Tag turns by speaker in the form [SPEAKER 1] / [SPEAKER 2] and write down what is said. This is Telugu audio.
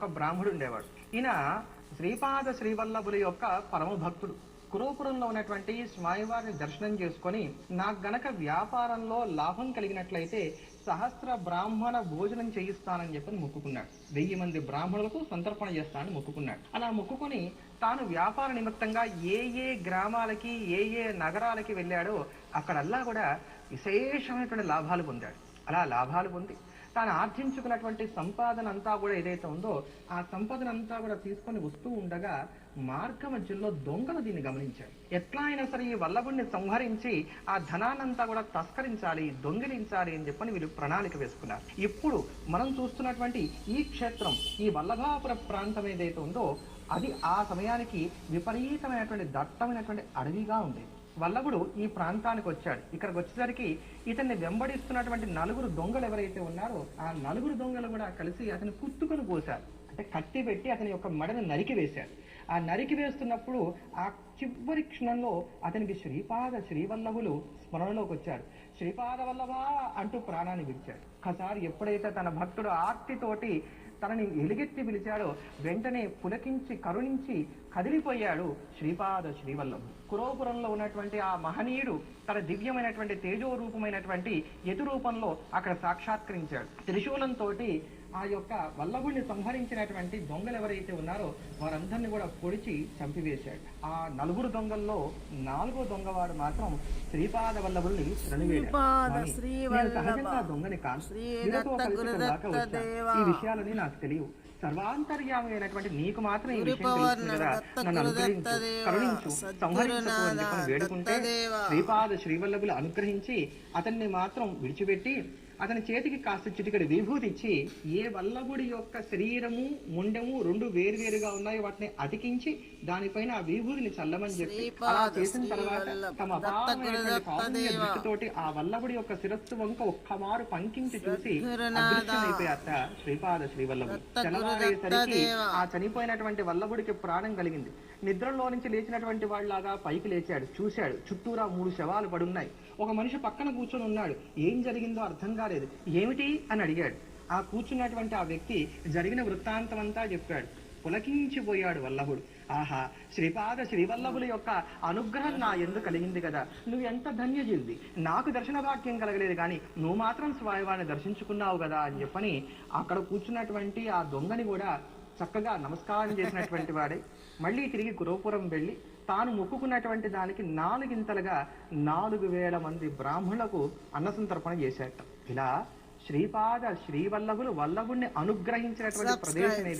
[SPEAKER 1] ఒక బ్రాహ్మడు ఉండేవాడు. ఈయన శ్రీపాద శ్రీవల్లభుల యొక్క పరమ భక్తుడు. కురుపురంలో ఉన్నటువంటి స్వామివారిని దర్శనం చేసుకొని నాకు గనక వ్యాపారంలో లాభం కలిగినట్లయితే సహస్ర బ్రాహ్మణ భోజనం చేయిస్తానని చెప్పని మొక్కుకున్నాడు. 1000 మంది బ్రాహ్మణులకు సంతర్పణ చేస్తానని మొక్కుకున్నాడు. అలా మొక్కుకొని తాను వ్యాపార నిమిత్తంగా ఏ ఏ గ్రామాలకి ఏ ఏ నగరాలకి వెళ్ళాడో అక్కడల్లా కూడా విశేషమైనటువంటి లాభాలు పొందాడు. అలా లాభాలు పొంది తాను ఆర్జించుకున్నటువంటి సంపాదన అంతా కూడా ఏదైతే ఉందో ఆ సంపదన అంతా కూడా తీసుకొని వస్తూ ఉండగా మార్గ మధ్యలో దొంగలు దీన్ని గమనించారు. ఎట్లా అయినా సరే ఈ వల్లభుడిని సంహరించి ఆ ధనాన్నంతా కూడా తస్కరించాలి, దొంగిలించాలి అని చెప్పని వీళ్ళు ప్రణాళిక వేసుకున్నారు. ఇప్పుడు మనం చూస్తున్నటువంటి ఈ క్షేత్రం, ఈ వల్లభాపుర ప్రాంతం ఏదైతే ఉందో అది ఆ సమయానికి విపరీతమైనటువంటి దట్టమైనటువంటి అడవిగా ఉండేది. వల్లభుడు ఈ ప్రాంతానికి వచ్చాడు. ఇక్కడికి వచ్చేసరికి ఇతన్ని వెంబడిస్తున్నటువంటి 4 దొంగలు ఎవరైతే ఉన్నారో ఆ 4 దొంగలు కూడా కలిసి అతను కుత్తుకొని పోశారు. అంటే కత్తి పెట్టి అతని యొక్క మెడను నరికి వేశారు. ఆ నరికి వేస్తున్నప్పుడు ఆ చివరి క్షణంలో అతనికి శ్రీపాద శ్రీవల్లభులు స్మరణలోకి వచ్చాడు. శ్రీపాద వల్లభ అంటూ ప్రాణాన్ని విడిచాడు. ఒకసారి ఎప్పుడైతే తన భక్తుడు ఆర్తితోటి తనని ఎలుగెత్తి పిలిచాడో వెంటనే పులకించి కరుణించి కదిలిపోయాడు శ్రీపాద శ్రీవల్లభుడు. కురోపురంలో ఉన్నటువంటి ఆ మహనీయుడు తన దివ్యమైనటువంటి తేజో రూపమైనటువంటి యతు రూపంలో అక్కడ సాక్షాత్కరించాడు. త్రిశూలంతో ఆ యొక్క వల్లభుడిని సంహరించినటువంటి దొంగలు ఎవరైతే ఉన్నారో వారందరినీ కూడా పొడిచి చంపివేశాడు. ఆ 4 దొంగల్లో 4వ దొంగవాడు మాత్రం శ్రీపాద వల్లభుల్ని సహజంగా దొంగని కాదు, ఈ విషయాలని నాకు తెలియవు. సర్వాంతర్యామి అయినటువంటి నీకు మాత్రం ఈ విషయం తెలుస్తుంది కదా, నన్ను అనుగ్రహించు, కరుణించు, సంహరించు అని చెప్పని వేడుకుంటే శ్రీపాద శ్రీవల్లభులు అనుగ్రహించి అతన్ని మాత్రం విడిచిపెట్టి అతని చేతికి కాస్త చిటికడి విభూతి ఇచ్చి ఏ వల్లభుడి యొక్క శరీరము ముండెము 2 వేరువేరుగా ఉన్నాయో వాటిని అతికించి దానిపైన ఆ విభూతిని చల్లమని చెప్పి అలా చేసిన తర్వాత తమ అపారమైనటువంటి కారుణ్య దృష్టితోటి ఆ వల్లభుడి యొక్క శిరస్సు వంక ఒక్కమారు పంకించి చూసి అదృశ్యమైపోయారట శ్రీపాద శ్రీవల్లభుడు. తెల్లవారేసరికి ఆ చనిపోయినటువంటి వల్లభుడికి ప్రాణం కలిగింది. నిద్రలో నుంచి లేచినటువంటి వాళ్ళలాగా పైకి లేచాడు. చూశాడు, చుట్టూరా 3 శవాలు పడున్నాయి. ఒక మనిషి పక్కన కూర్చొని ఉన్నాడు. ఏం జరిగిందో అర్థం కాలేదు. ఏమిటి అని అడిగాడు. ఆ కూర్చున్నటువంటి ఆ వ్యక్తి జరిగిన వృత్తాంతం అంతా చెప్పాడు. పులకించిపోయాడు వల్లభుడు. ఆహా, శ్రీపాద శ్రీవల్లభుల యొక్క అనుగ్రహం నా ఎందుకు కలిగింది కదా, నువ్వు ఎంత ధన్యజీవి, నాకు దర్శన భాగ్యం కలగలేదు కానీ నువ్వు మాత్రం స్వామివారిని దర్శించుకున్నావు కదా అని చెప్పని అక్కడ కూర్చున్నటువంటి ఆ దొంగని కూడా చక్కగా నమస్కారం చేసినటువంటి వాడే మళ్ళీ తిరిగి కురుపురం వెళ్ళి తాను మొక్కుకున్నటువంటి దానికి 4 ఇంతలుగా 4000 మంది బ్రాహ్మణులకు అన్నసంతర్పణ చేశాట. ఇలా శ్రీపాద శ్రీవల్లభులు వల్లభుడిని అనుగ్రహించినటువంటి ప్రదేశం